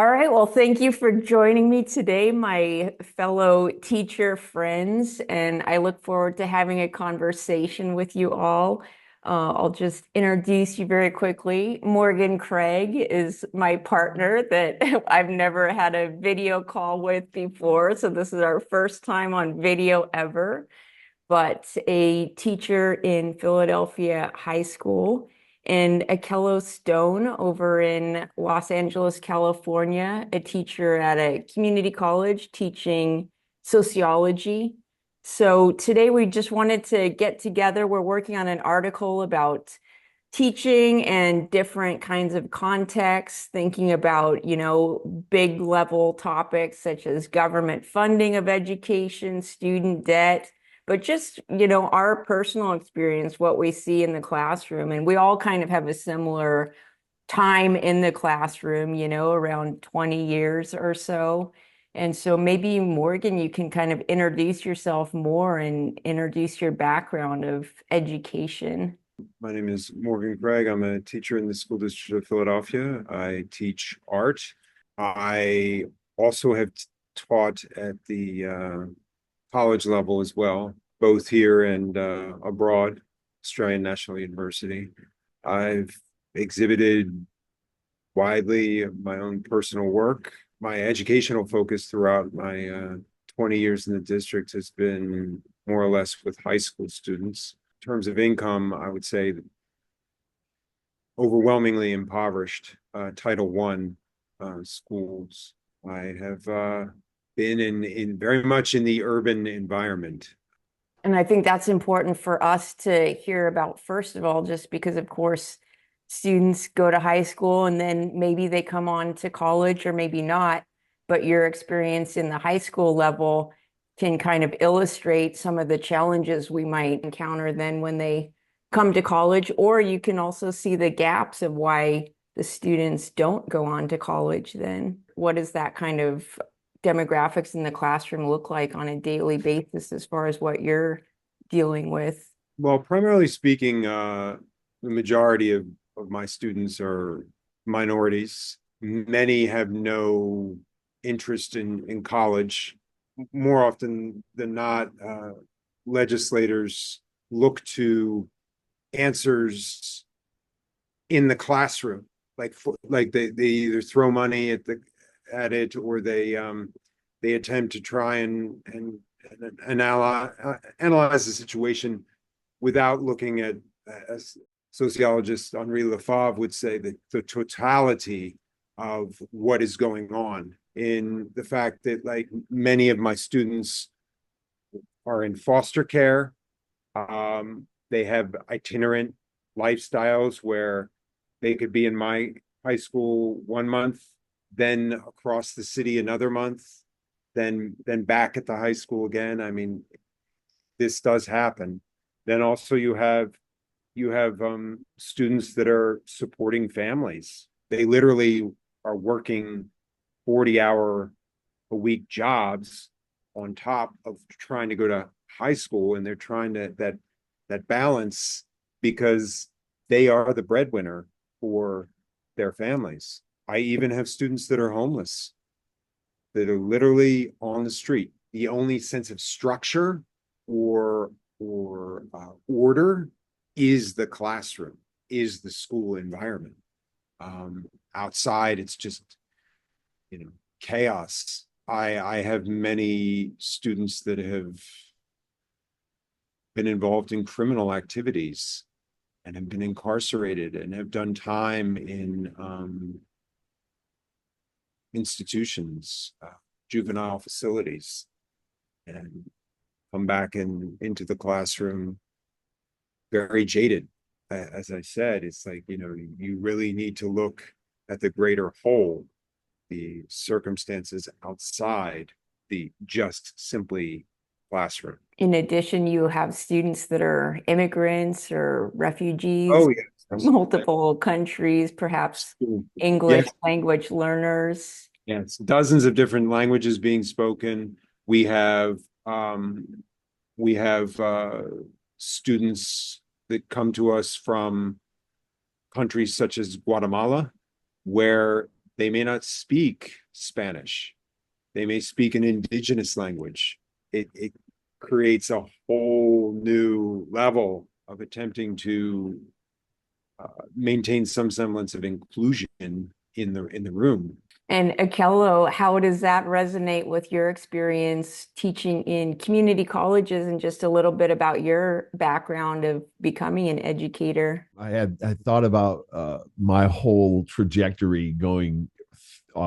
All right, well, thank you for joining me today, my fellow teacher friends, and I look forward to having a conversation with you all. I'll just introduce you very quickly. Morgan Craig is my partner that I've never had a video call with before, so this is our first time on video ever, but a teacher in Philadelphia High School, and Akello Stone over in Los Angeles, California, a teacher at a community college teaching sociology. So today we just wanted to get together. We're working on an article about teaching and different kinds of contexts, thinking about, big level topics such as government funding of education, student debt, but just, our personal experience, what we see in the classroom. And we all kind of have a similar time in the classroom, around 20 years or so. And so maybe Morgan, you can kind of introduce yourself more and introduce your background of education. My name is Morgan Craig. I'm a teacher in the School District of Philadelphia. I teach art. I also have taught at the college level as well, both here and abroad, Australian National University. I've exhibited widely my own personal work. My educational focus throughout my 20 years in the district has been more or less with high school students. In terms of income, I would say overwhelmingly impoverished Title I schools. I have been in very much in the urban environment. And I think that's important for us to hear about, first of all, just because, of course, students go to high school and then maybe they come on to college or maybe not. But your experience in the high school level can kind of illustrate some of the challenges we might encounter then when they come to college. Or you can also see the gaps of why the students don't go on to college then. What is that kind of demographics in the classroom look like on a daily basis as far as what you're dealing with? Well, primarily speaking, the majority of my students are minorities. Many have no interest in college. More often than not, legislators look to answers in the classroom, like they either throw money at it, or they attempt to try and analyze the situation without looking at, as sociologist Henri Lefebvre would say, the totality of what is going on, in the fact that, like, many of my students are in foster care. They have itinerant lifestyles where they could be in my high school 1 month, then across the city another month, then back at the high school again. I mean, this does happen. Then also you have students that are supporting families. They literally are working 40-hour a week jobs on top of trying to go to high school, and they're trying to that balance, because they are the breadwinner for their families. I even have students that are homeless, that are literally on the street. The only sense of structure or order is the classroom, is the school environment. Outside, it's just, chaos. I have many students that have been involved in criminal activities and have been incarcerated and have done time in institutions, juvenile facilities, and come back into the classroom very jaded. As I said, it's like, you really need to look at the greater whole, the circumstances outside the just simply classroom. In addition, you have students that are immigrants or refugees Oh, from yes. multiple countries, perhaps English Yes, language learners. yes. Dozens of different languages being spoken. We have students that come to us from countries such as Guatemala, where They may not speak Spanish. They may speak an indigenous language. It creates a whole new level of attempting to maintain some semblance of inclusion in the room. And Akello, how does that resonate with your experience teaching in community colleges and just a little bit about your background of becoming an educator? I thought about my whole trajectory going,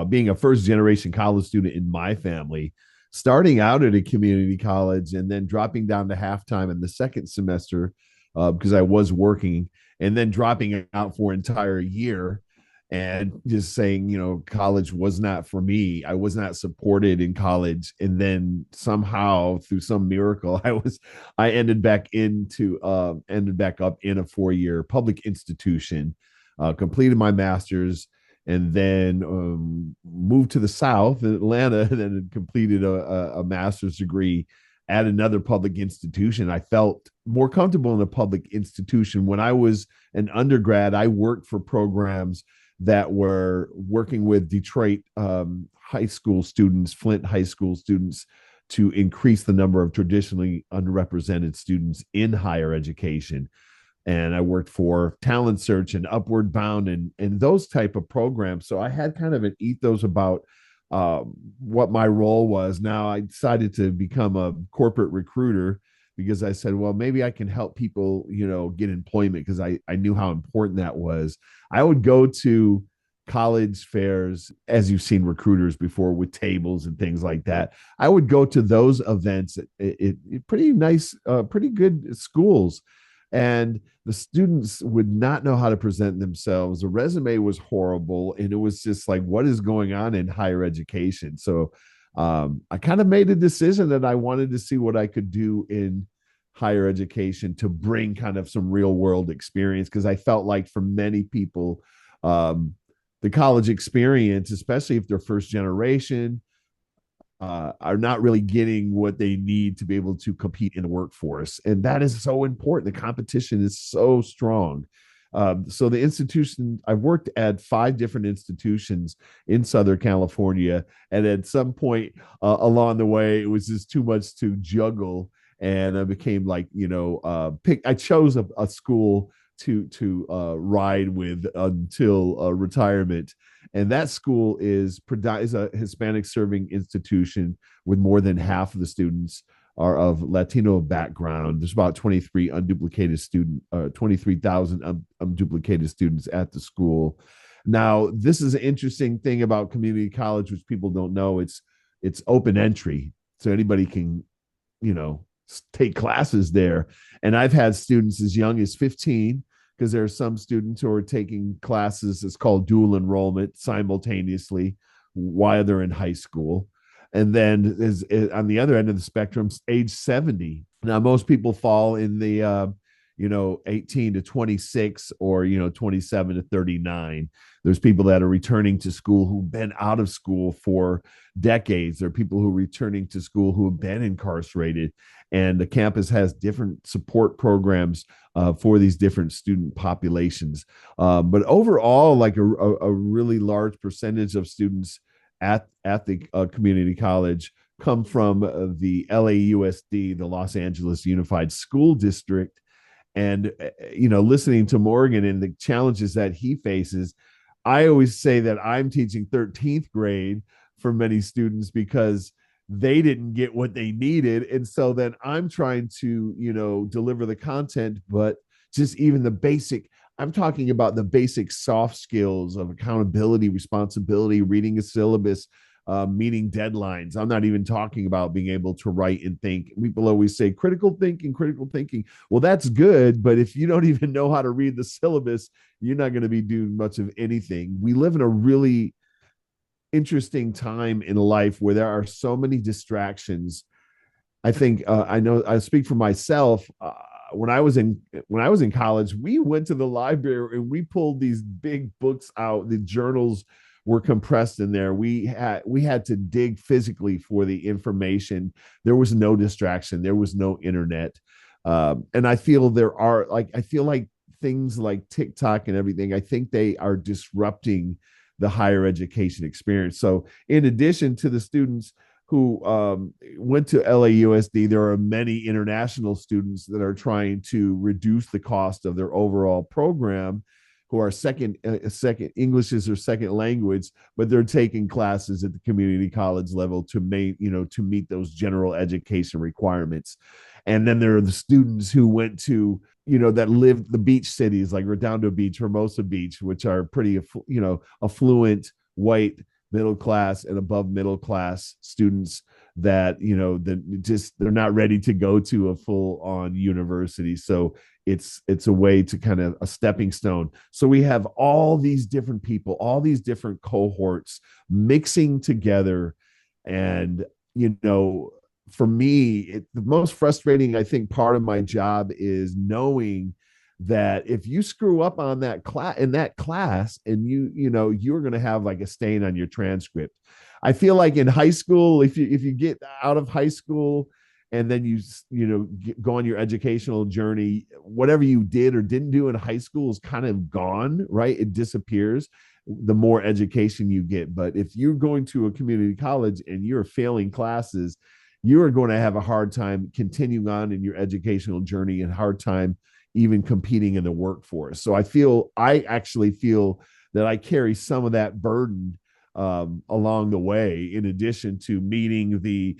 being a first generation college student in my family, starting out at a community college and then dropping down to halftime in the second semester because I was working, and then dropping out for an entire year and just saying, college was not for me. I was not supported in college. And then somehow through some miracle, I ended back up in a 4-year public institution, completed my master's, and then moved to the South in Atlanta, and then completed a master's degree at another public institution. I felt more comfortable in a public institution. When I was an undergrad, I worked for programs that were working with Detroit high school students, Flint high school students, to increase the number of traditionally underrepresented students in higher education. And I worked for Talent Search and Upward Bound and those type of programs. So I had kind of an ethos about what my role was. Now I decided to become a corporate recruiter because I said, well, maybe I can help people, get employment, because I knew how important that was. I would go to college fairs, as you've seen recruiters before, with tables and things like that. I would go to those events at pretty nice, pretty good schools. And the students would not know how to present themselves. The resume was horrible. And it was just like, what is going on in higher education? So I kind of made a decision that I wanted to see what I could do in higher education to bring kind of some real world experience. Because I felt like for many people, the college experience, especially if they're first generation, are not really getting what they need to be able to compete in the workforce. And that is so important. The competition is so strong. So the institution, I've worked at 5 different institutions in Southern California. And at some point along the way, it was just too much to juggle. And I became like, I chose a school to ride with until retirement. And that school is a Hispanic serving institution with more than half of the students are of Latino background. There's about 23,000 unduplicated students at the school. Now, this is an interesting thing about community college, which people don't know. It's open entry, so anybody can, take classes there. And I've had students as young as 15, because there are some students who are taking classes. It's called dual enrollment simultaneously while they're in high school. And then on the other end of the spectrum, age 70. Now, most people fall in the 18 to 26 or 27 to 39. There's people that are returning to school who've been out of school for decades. There are people who are returning to school who have been incarcerated, and the campus has different support programs for these different student populations. But overall, like a really large percentage of students at the community college come from the LAUSD, the Los Angeles Unified School District. And listening to Morgan and the challenges that he faces, I always say that I'm teaching 13th grade for many students because they didn't get what they needed. And so then I'm trying to, deliver the content, but just even the basic, I'm talking about the basic soft skills of accountability, responsibility, reading a syllabus, meeting deadlines. I'm not even talking about being able to write and think. People always say critical thinking, critical thinking. Well, that's good, but if you don't even know how to read the syllabus, you're not going to be doing much of anything. We live in a really interesting time in life where there are so many distractions. I think I know I speak for myself. When I was in college, we went to the library and we pulled these big books out. The journals were compressed in there. We had to dig physically for the information. There was no distraction. There was no internet. And I feel I feel like things like TikTok and everything, I think they are disrupting the higher education experience. So in addition to the students who went to LAUSD, there are many international students that are trying to reduce the cost of their overall program, who are second English is their second language, but they're taking classes at the community college level to meet those general education requirements. And then there are the students who went to, that lived the beach cities like Redondo Beach, Hermosa Beach, which are pretty, affluent white middle class and above middle class students that they're not ready to go to a full on university. So it's a way to kind of a stepping stone. So we have all these different people, all these different cohorts mixing together. And for me, the most frustrating, I think, part of my job is knowing that if you screw up on that class and you're going to have like a stain on your transcript. I feel like in high school, if you get out of high school and then go on your educational journey, whatever you did or didn't do in high school is kind of gone, right? It disappears the more education you get. But if you're going to a community college and you're failing classes, you are going to have a hard time continuing on in your educational journey and hard time even competing in the workforce. So I actually feel that I carry some of that burden along the way, in addition to meeting the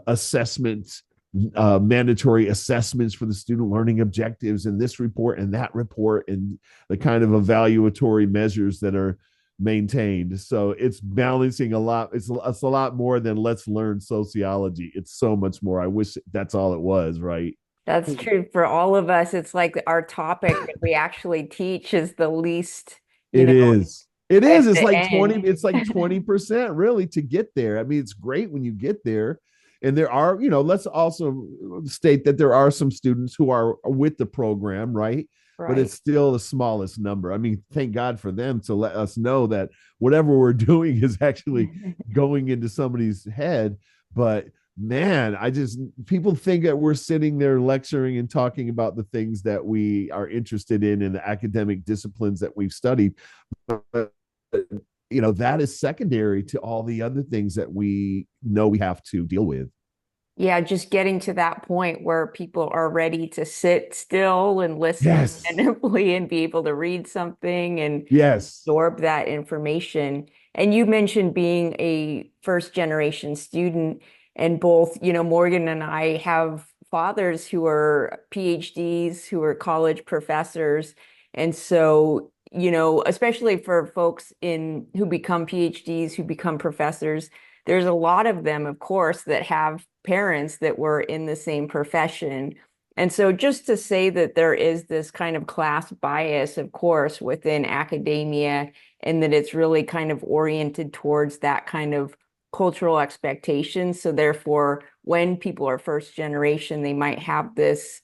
assessments, mandatory assessments for the student learning objectives in this report and that report, and the kind of evaluatory measures that are maintained. So it's balancing a lot. It's a lot more than let's learn sociology. It's so much more. I wish that's all it was, right? That's true for all of us. It's like our topic that we actually teach is the least, It is. It at is. It's the like 20, end. it's like 20% really to get there. I mean, it's great when you get there. And there are, let's also state that there are some students who are with the program, right? But it's Right. still the smallest number. I mean, thank God for them to let us know that whatever we're doing is actually going into somebody's head. But man, people think that we're sitting there lecturing and talking about the things that we are interested in the academic disciplines that we've studied. But that is secondary to all the other things that we know we have to deal with. Yeah, just getting to that point where people are ready to sit still and listen Yes. attentively and be able to read something and Yes. absorb that information. And you mentioned being a first generation student, and both, Morgan and I have fathers who are PhDs, who are college professors. And so, especially for folks who become PhDs, who become professors, there's a lot of them, of course, that have parents that were in the same profession. And so just to say that there is this kind of class bias, of course, within academia, and that it's really kind of oriented towards that kind of cultural expectations. So therefore, when people are first generation, they might have this,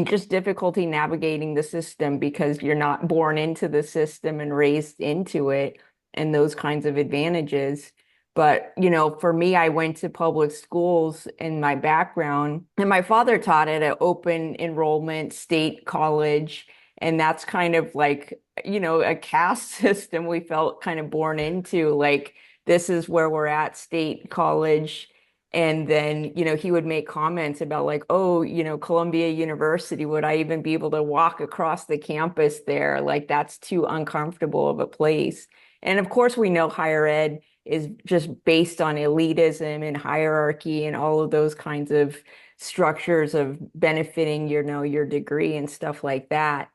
just difficulty navigating the system because you're not born into the system and raised into it, and those kinds of advantages. But, for me, I went to public schools in my background, and my father taught at an open enrollment state college. And that's kind of like, a caste system we felt kind of born into. Like, this is where we're at, state college. And then, he would make comments about like, oh, Columbia University, would I even be able to walk across the campus there? Like, that's too uncomfortable of a place. And of course, we know higher ed is just based on elitism and hierarchy and all of those kinds of structures of benefiting, your degree and stuff like that.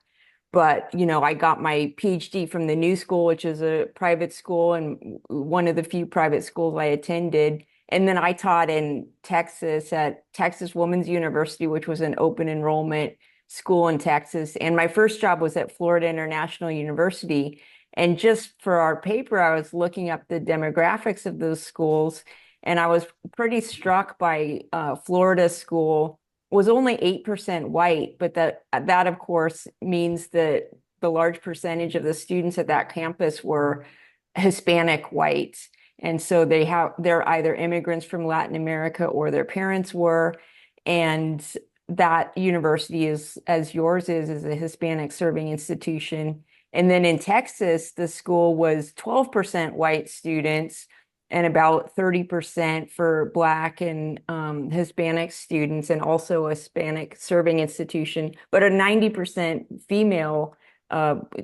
But, I got my PhD from the New School, which is a private school and one of the few private schools I attended. And then I taught in Texas at Texas Women's University, which was an open enrollment school in Texas. And my first job was at Florida International University. And just for our paper, I was looking up the demographics of those schools. And I was pretty struck by Florida school was only 8% white, but that of course means that the large percentage of the students at that campus were Hispanic white. And so they're either immigrants from Latin America or their parents were. And that university is, as yours is a Hispanic serving institution. And then in Texas, the school was 12% white students and about 30% for Black and Hispanic students, and also a Hispanic serving institution, but a 90% female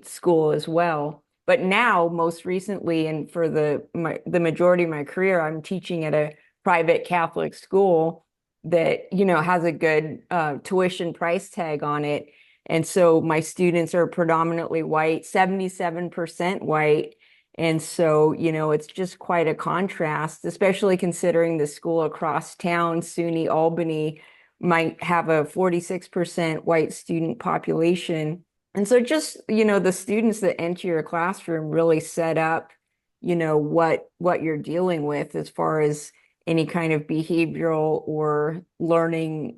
school as well. But now, most recently, and for the majority of my career, I'm teaching at a private Catholic school that, has a good tuition price tag on it. And so my students are predominantly white, 77% white. And so, it's just quite a contrast, especially considering the school across town, SUNY Albany, might have a 46% white student population. And so just, the students that enter your classroom really set up, what you're dealing with as far as any kind of behavioral or learning,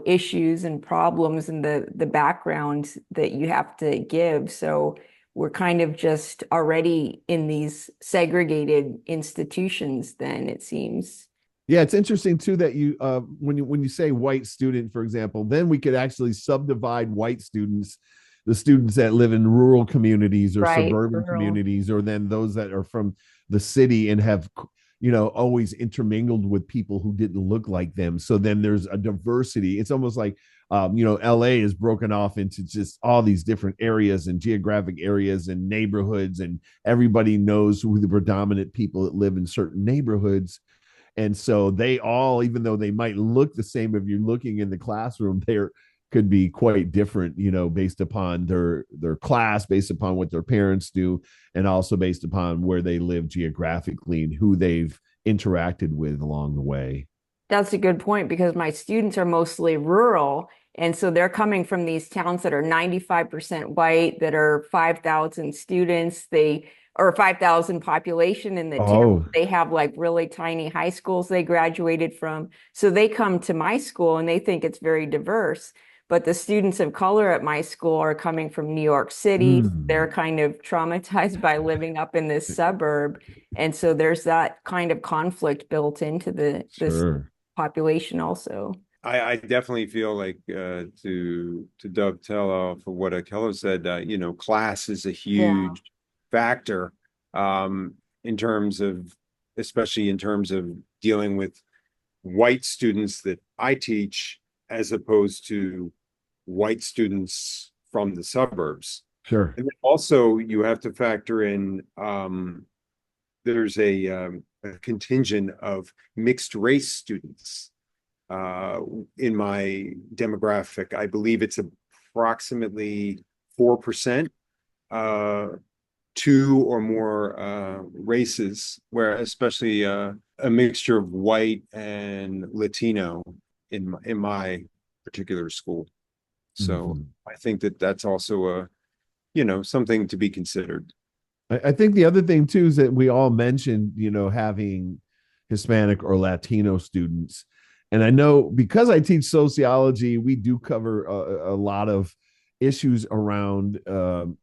issues and problems and the background that you have to give. So we're kind of just already in these segregated institutions then, it seems. Yeah, it's interesting too that you when you say white student, for example, then we could actually subdivide white students, the students that live in rural communities or Right, suburban rural. communities, or then those that are from the city and have always intermingled with people who didn't look like them. So then there's a diversity. It's almost like LA is broken off into just all these different areas and geographic areas and neighborhoods, and everybody knows who the predominant people that live in certain neighborhoods. And so they all, even though they might look the same, if you're looking in the classroom, they're could be quite different, based upon their class, based upon what their parents do, and also based upon where they live geographically and who they've interacted with along the way. That's a good point, because my students are mostly rural. And so they're coming from these towns that are 95% white, that are 5,000 students. Or 5,000 population in the town. Oh, They have like really tiny high schools they graduated from. So they come to my school and they think it's very diverse. But the students of color at my school are coming from New York City. They're mm, kind of traumatized by living up in this suburb. And so there's that kind of conflict built into this sure. population also. I definitely feel like to dovetail off of what Akello said, class is a Yeah. huge factor in terms of, especially in terms of dealing with white students that I teach, as opposed to white students from the suburbs. Sure. And then also you have to factor in there's a contingent of mixed race students in my demographic. I believe it's approximately 4%, two or more races, where especially a mixture of white and Latino in my particular school. So Mhm. I think that that's also something to be considered. I think the other thing too is that we all mentioned, having Hispanic or Latino students. And I know because I teach sociology, we do cover a lot of issues around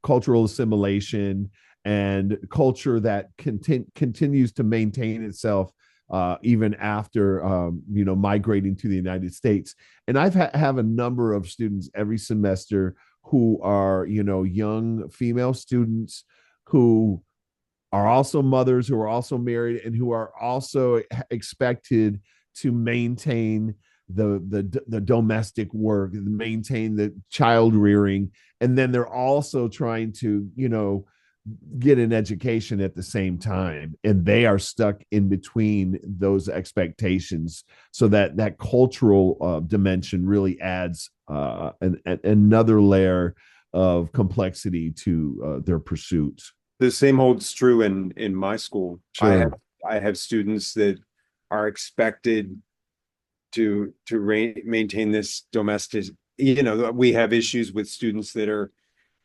cultural assimilation and culture that continues to maintain itself even after migrating to the United States. And I've have a number of students every semester who are young female students who are also mothers, who are also married, and who are also expected to maintain the domestic work, maintain the child rearing, and then they're also trying to get an education at the same time, and they are stuck in between those expectations. So that cultural dimension really adds another layer of complexity to their pursuits. The same holds true in my school. Sure. I have students that are expected to maintain this domestic. We have issues with students that are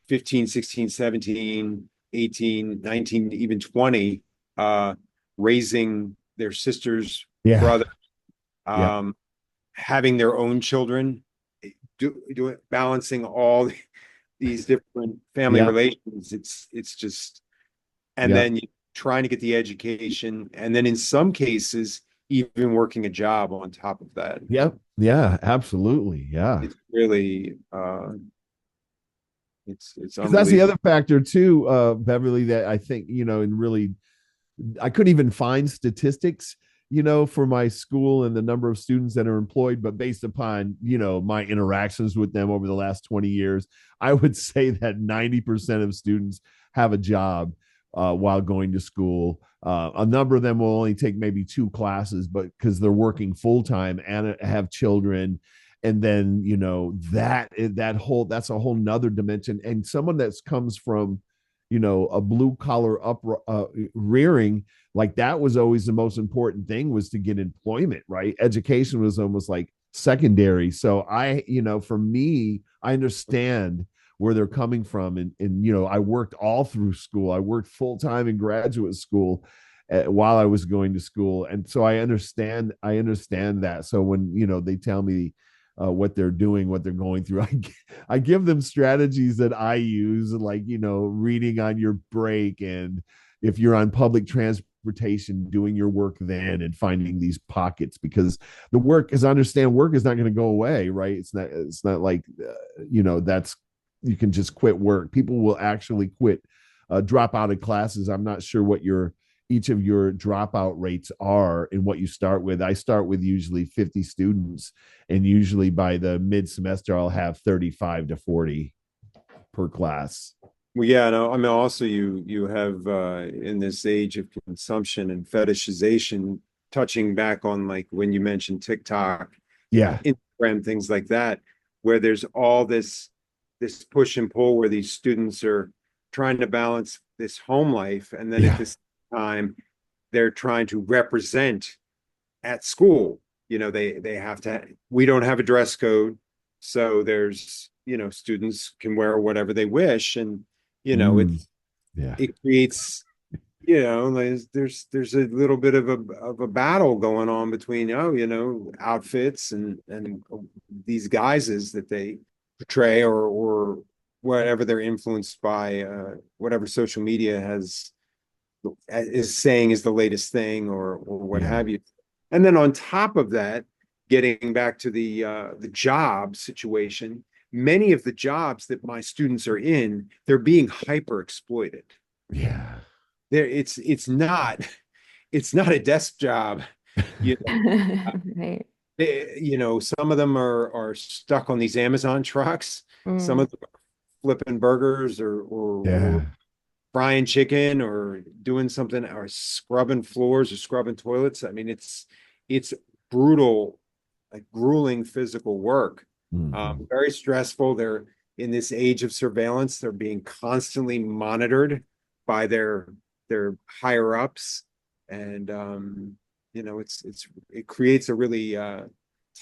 15, 16, 17, 18, 19, even 20, raising their sisters, Yeah. brother, Yeah. having their own children, balancing all these different family Yeah. relations. It's just, and Yeah. then trying to get the education, and then in some cases even working a job on top of that. Yep. Yeah. Absolutely. Yeah. It's really It's Because that's the unbelievable. other factor too, Beverly, that I think, and really I couldn't even find statistics, for my school and the number of students that are employed, but based upon, my interactions with them over the last 20 years, I would say that 90% of students have a job while going to school. A number of them will only take maybe 2 classes, but because they're working full time and have children. And then, that's a whole nother dimension. And someone that comes from, a blue collar rearing, like that was always the most important thing, was to get employment, right? Education was almost like secondary. So for me, I understand where they're coming from. And I worked all through school. I worked full time in graduate school while I was going to school. And so I understand that. So when, they tell me what they're doing, what they're going through, I give them strategies that I use, like, reading on your break, and if you're on public transportation, doing your work then, and finding these pockets, because the work, as I understand, work is not going to go away, right? It's not like, that's, you can just quit work. People will actually quit, drop out of classes. I'm not sure what each of your dropout rates are and what you start with. I start with usually 50 students, and usually by the mid semester, I'll have 35 to 40 per class. Well, yeah, no, I mean, also you have in this age of consumption and fetishization, touching back on like when you mentioned TikTok, Yeah. Instagram, things like that, where there's all this push and pull where these students are trying to balance this home life, and then at Yeah. this time they're trying to represent at school. They have to. We don't have a dress code, so there's students can wear whatever they wish, and you know Mm, it's yeah. it creates there's a little bit of a battle going on between outfits and these guises that they portray, or whatever they're influenced by, whatever social media is saying is the latest thing, or what Yeah. have you. And then on top of that, getting back to the job situation, many of the jobs that my students are in, they're being hyper exploited. Yeah. It's not a desk job. You Right. some of them are stuck on these Amazon trucks. Some Mm. of them are flipping burgers, or Yeah. frying chicken, or doing something, or scrubbing floors or scrubbing toilets. I mean, it's brutal, like grueling physical work. Mhm. Very stressful. They're in this age of surveillance. They're being constantly monitored by their higher ups, and it creates a really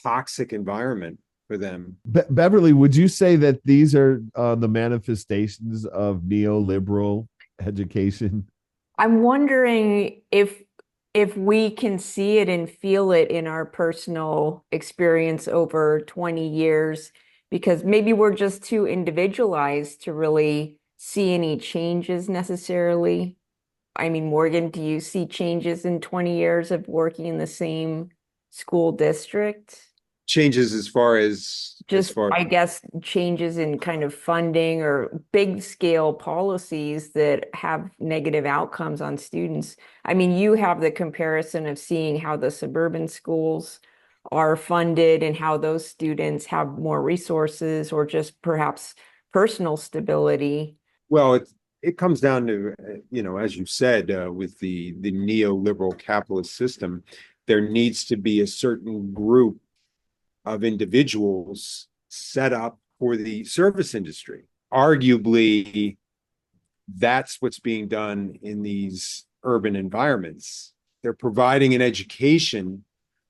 toxic environment for them. Beverly, would you say that these are the manifestations of neoliberal education? I'm wondering if we can see it and feel it in our personal experience over 20 years, because maybe we're just too individualized to really see any changes necessarily. I mean, Morgan, do you see changes in 20 years of working in the same school district? Changes as Just, far I guess, changes in kind of funding or big scale policies that have negative outcomes on students. I mean, you have the comparison of seeing how the suburban schools are funded and how those students have more resources or just perhaps personal stability. Well, it comes down to, as you said, with the neoliberal capitalist system, there needs to be a certain group of individuals set up for the service industry. Arguably, that's what's being done in these urban environments. They're providing an education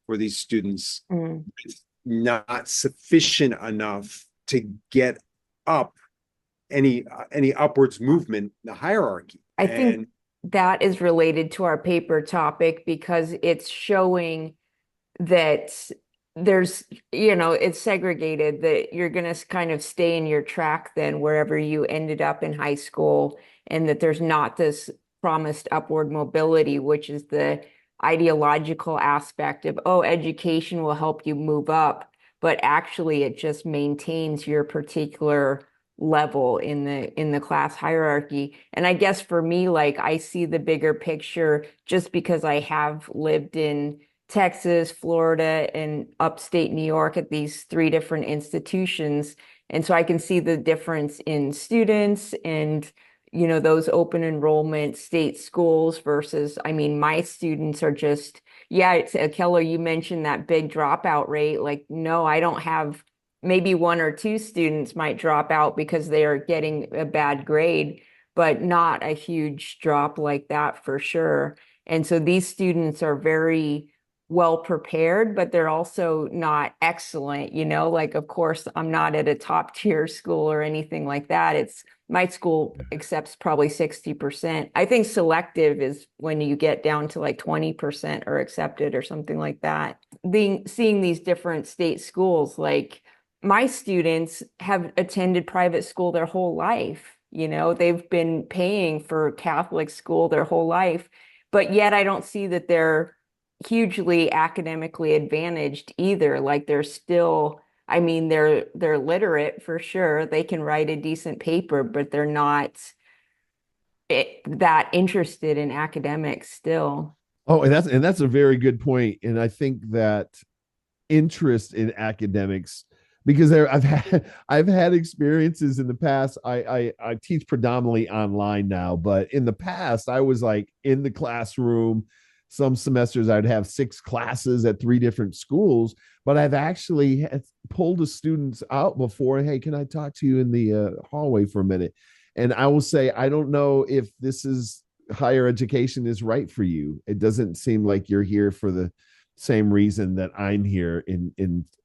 for these students, Mm. not sufficient enough to get up any upwards movement in the hierarchy. I think And that is related to our paper topic because it's showing that there's, it's segregated, that you're going to kind of stay in your track then wherever you ended up in high school, and that there's not this promised upward mobility, which is the ideological aspect of, oh, education will help you move up, but actually it just maintains your particular level in the class hierarchy. And I guess for me, like I see the bigger picture just because I have lived in Texas, Florida, and upstate New York at these three different institutions. And so I can see the difference in students and those open enrollment state schools versus, I mean, my students are just, yeah, it's Akello, you mentioned that big dropout rate. Like, no, I don't have, maybe one or two students might drop out because they are getting a bad grade, but not a huge drop like that for sure. And so these students are very well prepared, but they're also not excellent, like, of course, I'm not at a top tier school or anything like that. It's my school accepts probably 60%. I think selective is when you get down to like 20% are accepted or something like that. Seeing these different state schools, like my students have attended private school their whole life. They've been paying for Catholic school their whole life, but yet I don't see that they're hugely academically advantaged either. Like they're still, I mean, they're literate for sure. They can write a decent paper, but they're not that interested in academics still. Oh, and that's a very good point. And I think that interest in academics, because I've had experiences in the past. I teach predominantly online now, but in the past I was like in the classroom. Some semesters I'd have 6 classes at 3 different schools, but I've actually pulled the students out before. Hey, can I talk to you in the hallway for a minute? And I will say, I don't know if this is higher education is right for you. It doesn't seem like you're here for the same reason that I'm here.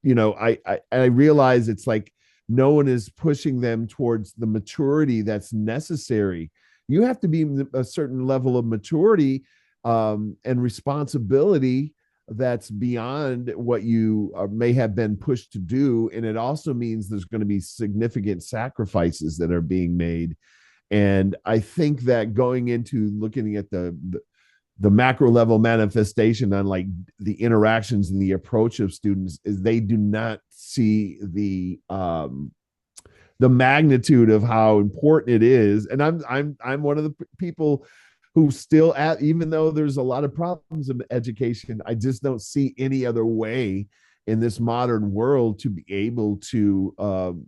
I realize it's like no one is pushing them towards the maturity that's necessary. You have to be a certain level of maturity and responsibility that's beyond what you may have been pushed to do. And it also means there's going to be significant sacrifices that are being made. And I think that going into looking at the macro level manifestation on like the interactions and the approach of students is they do not see the magnitude of how important it is. And I'm one of the people who still even though there's a lot of problems in education, I just don't see any other way in this modern world to be able to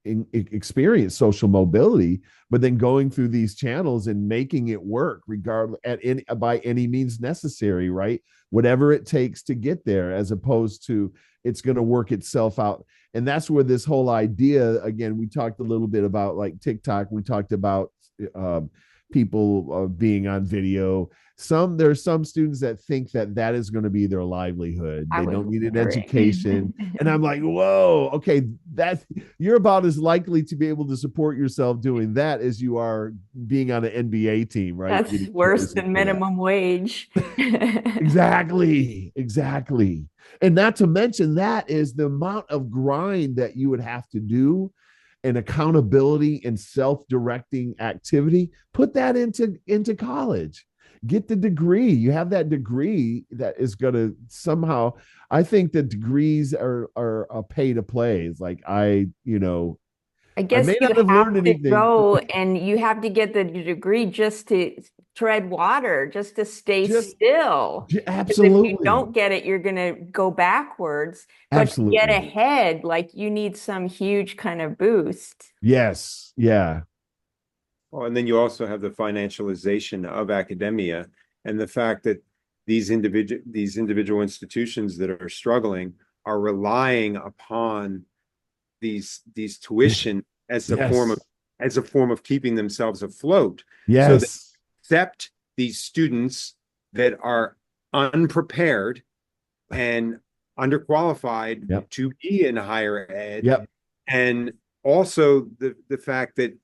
experience social mobility, but then going through these channels and making it work regardless by any means necessary, right? Whatever it takes to get there, as opposed to it's going to work itself out. And that's where this whole idea, again, we talked a little bit about like TikTok, we talked about people being on video. There's some students that think that is going to be their livelihood. They don't need an education. And I'm like, whoa, okay, you're about as likely to be able to support yourself doing that as you are being on an NBA team, right? That's worse than minimum wage. Exactly. And not to mention that is the amount of grind that you would have to do and accountability and self-directing activity. Put that into college. Get the degree. You have that degree that is going to somehow. I think that degrees are a pay to play. It's like I guess may you not have learned have to anything. go and you have to get the degree just to tread water, just to stay still. Because Absolutely. if you don't get it, you're going to go backwards. But to Absolutely. get ahead, like you need some huge kind of boost. Yes. Yeah. Well, and then you also have the financialization of academia and the fact that these individual institutions that are struggling are relying upon these tuition as a form of keeping themselves afloat. Yes. So they accept these students that are unprepared and underqualified to be in higher ed. And also the fact that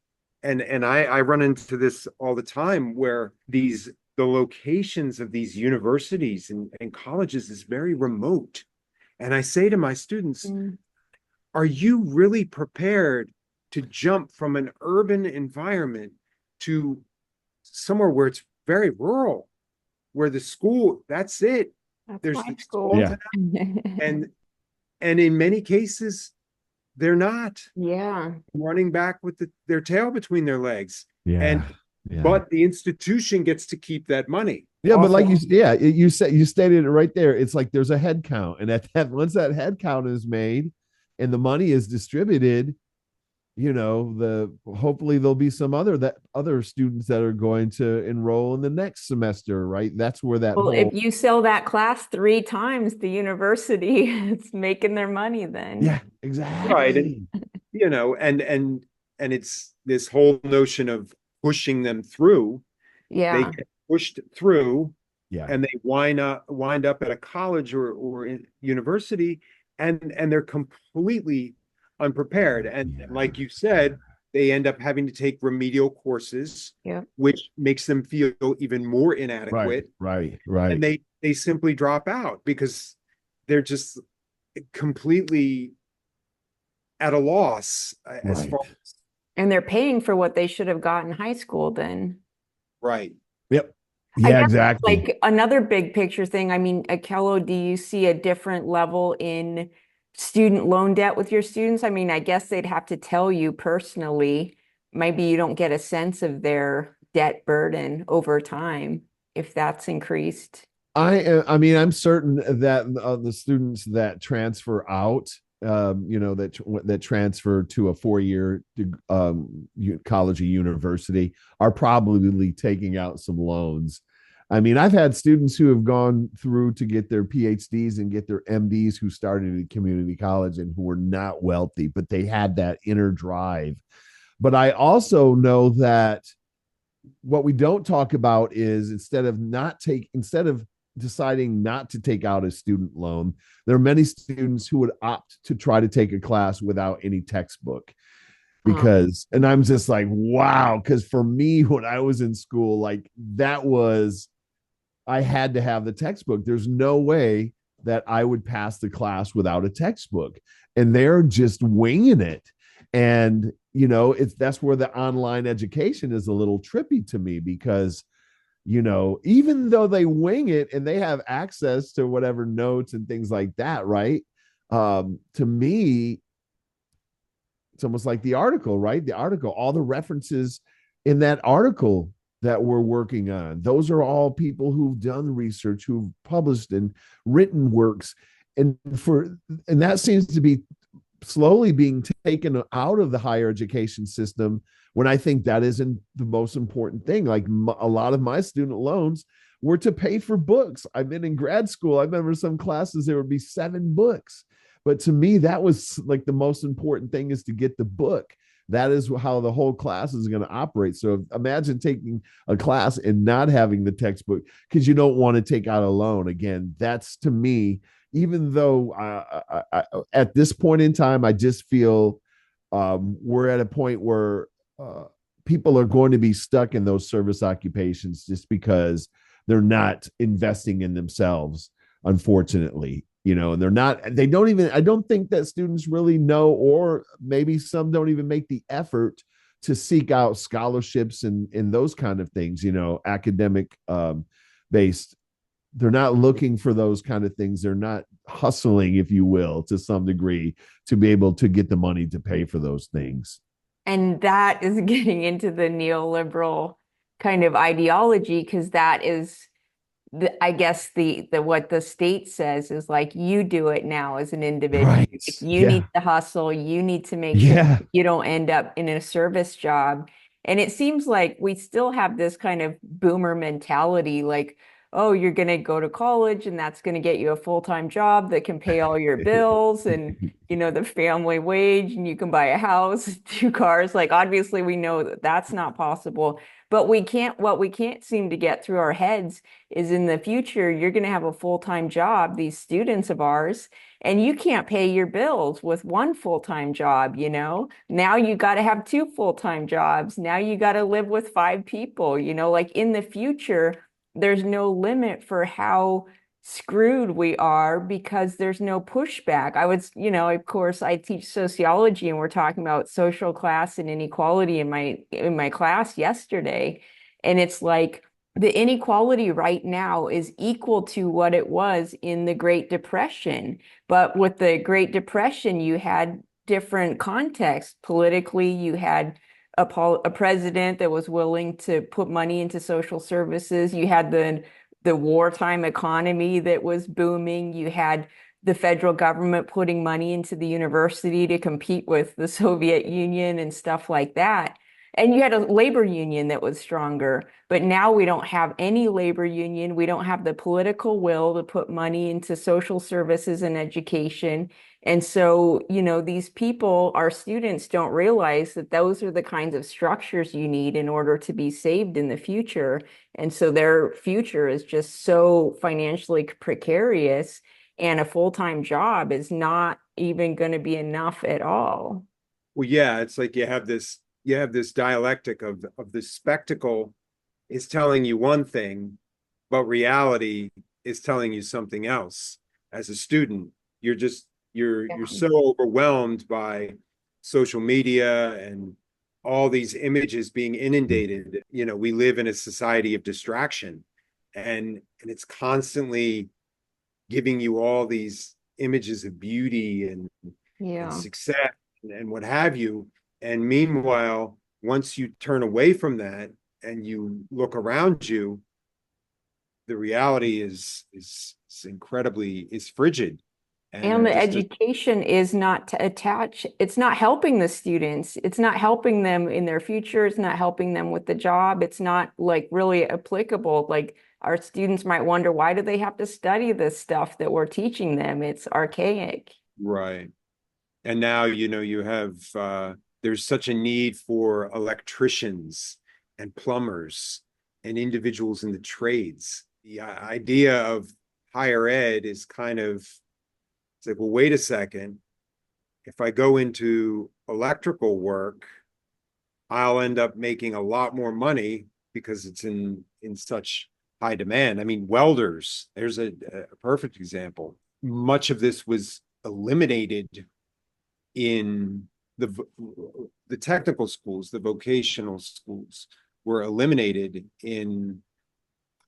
and I run into this all the time where the locations of these universities and colleges is very remote. And I say to my students, are you really prepared to jump from an urban environment to somewhere where it's very rural, where the school, that's it. That's There's my the school. and in many cases, they're not Yeah. running back with their tail between their legs. Yeah. And Yeah. but the institution gets to keep that money. Yeah, but like Also, you stated it right there. It's like there's a head count, and at that once that head count is made, and the money is distributed, the hopefully there'll be some other students that are going to enroll in the next semester, right? That's where that Well, if whole you sell that class 3 times, the university is making their money then. yeah, right. And exactly. and it's this whole notion of pushing them through. They Yeah. get pushed through Yeah, and they wind up at a college or in university, and they're completely unprepared. And yeah, like you said, they end up having to take remedial courses, Yeah. which makes them feel even more right, inadequate, right, and right, they simply drop out because they're just completely at a loss as far right. as And they're paying for what they should have got in high school then. right. Yep. I Yeah, guess exactly. like another big picture thing, I mean, Akello, do you see a different level in student loan debt with your students? I mean, I guess they'd have to tell you personally. Maybe you don't get a sense of their debt burden over time if that's increased. I mean, I'm certain that the students that transfer out, that transfer to a 4-year college or university are probably taking out some loans. I mean, I've had students who have gone through to get their PhDs and get their MDs who started at community college and who were not wealthy, but they had that inner drive. But I also know that what we don't talk about is instead of deciding not to take out a student loan, there are many students who would opt to try to take a class without any textbook Uh, and I'm just like, wow, because for me when I was in school, like I had to have the textbook. There's no way that I would pass the class without a textbook. And they're just winging it. And, that's where the online education is a little trippy to me because, even though they wing it and they have access to whatever notes and things like that, right? To me, it's almost like the article, right? The article, all the references in that article that we're working on, those are all people who've done research, who've published and written works. And that seems to be slowly being taken out of the higher education system when I think that isn't the most important thing. Like a lot of my student loans were to pay for books. I've been in grad school. I remember some classes, there would be 7 books. But to me, that was like the most important thing is to get the book. That is how the whole class is going to operate. So imagine taking a class and not having the textbook because you don't want to take out a loan. Again, that's to me, even though at this point in time, I just feel we're at a point where people are going to be stuck in those service occupations just because they're not investing in themselves, unfortunately. And they don't even, I don't think that students really know, or maybe some don't even make the effort to seek out scholarships and those kind of things, academic based. They're not looking for those kind of things. They're not hustling, if you will, to some degree to be able to get the money to pay for those things. And that is getting into the neoliberal kind of ideology because that is I guess the what the state says is like you do it now as an individual. Right. Like, you need Yeah. to hustle, you need to make sure Yeah. you don't end up in a service job. And it seems like we still have this kind of boomer mentality, like, oh, you're going to go to college and that's going to get you a full-time job that can pay all your bills and, the family wage, and you can buy a house, 2 cars. Like, obviously, we know that that's not possible. But what we can't seem to get through our heads is in the future, you're going to have a full-time job, these students of ours, and you can't pay your bills with one full-time job, Now you got to have 2 full-time jobs. Now you got to live with 5 people, like in the future, there's no limit for how screwed we are because there's no pushback. Of course, I teach sociology and we're talking about social class and inequality in my class yesterday. And it's like the inequality right now is equal to what it was in the Great Depression. But with the Great Depression, you had different contexts. Politically, you had a president that was willing to put money into social services. You had the wartime economy that was booming. You had the federal government putting money into the university to compete with the Soviet Union and stuff like that. And you had a labor union that was stronger. But now we don't have any labor union. We don't have the political will to put money into social services and education. And so, these people, our students, don't realize that those are the kinds of structures you need in order to be saved in the future. And so their future is just so financially precarious, and a full-time job is not even going to be enough at all. Well, yeah, it's like you have this dialectic of the spectacle is telling you one thing, but reality is telling you something else. As a student, you're so overwhelmed by social media and all these images being inundated. We live in a society of distraction, and it's constantly giving you all these images of beauty and Yeah. success and what have you. And meanwhile, once you turn away from that and you look around you, the reality is frigid, and And the education is not to attach, it's not helping the students. It's not helping them in their future. It's not helping them with the job. It's not like really applicable. Like our students might wonder, why do they have to study this stuff that we're teaching them? It's archaic. right. And now you have there's such a need for electricians and plumbers and individuals in the trades. The idea of higher ed is kind of, it's like, well, wait a second. If I go into electrical work, I'll end up making a lot more money because it's in such high demand. I mean, welders, there's a perfect example. Much of this was eliminated in the technical schools. The vocational schools were eliminated in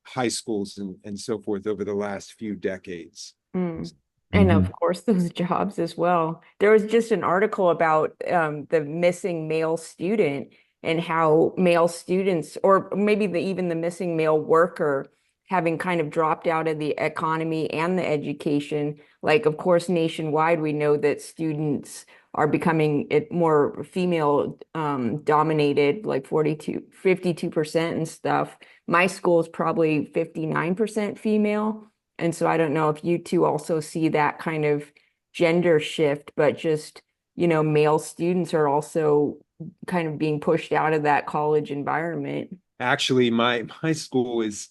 high schools and so forth over the last few decades. Mm. And Mm-hmm. of course, those jobs as well. There was just an article about the missing male student and how male students, or maybe even the missing male worker, having kind of dropped out of the economy and the education. Like, of course, nationwide, we know that students are becoming more female dominated, like 52% and stuff. My school is probably 59% female. And so I don't know if you two also see that kind of gender shift, but just, male students are also kind of being pushed out of that college environment. Actually, my school is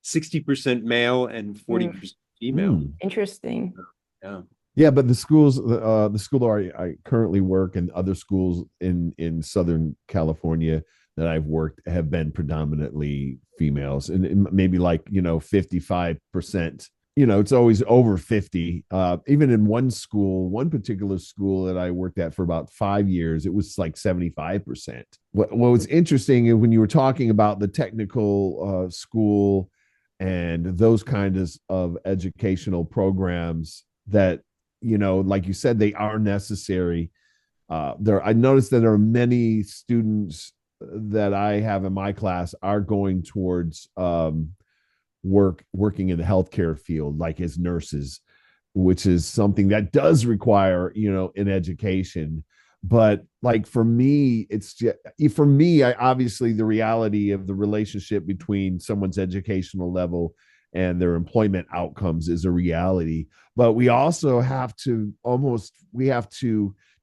60% male and 40% female. Mm. Interesting. Yeah. Yeah, but the school I currently work and other schools in Southern California that I've worked have been predominantly females, and maybe 55%. It's always over 50. Even in one particular school that I worked at for about 5 years, it was like 75%. What was interesting is when you were talking about the technical school and those kinds of educational programs that, like you said, they are necessary. I noticed that there are many students that I have in my class are going towards working in the healthcare field, like as nurses, which is something that does require, an education. But like for me, obviously the reality of the relationship between someone's educational level and their employment outcomes is a reality. But we also have to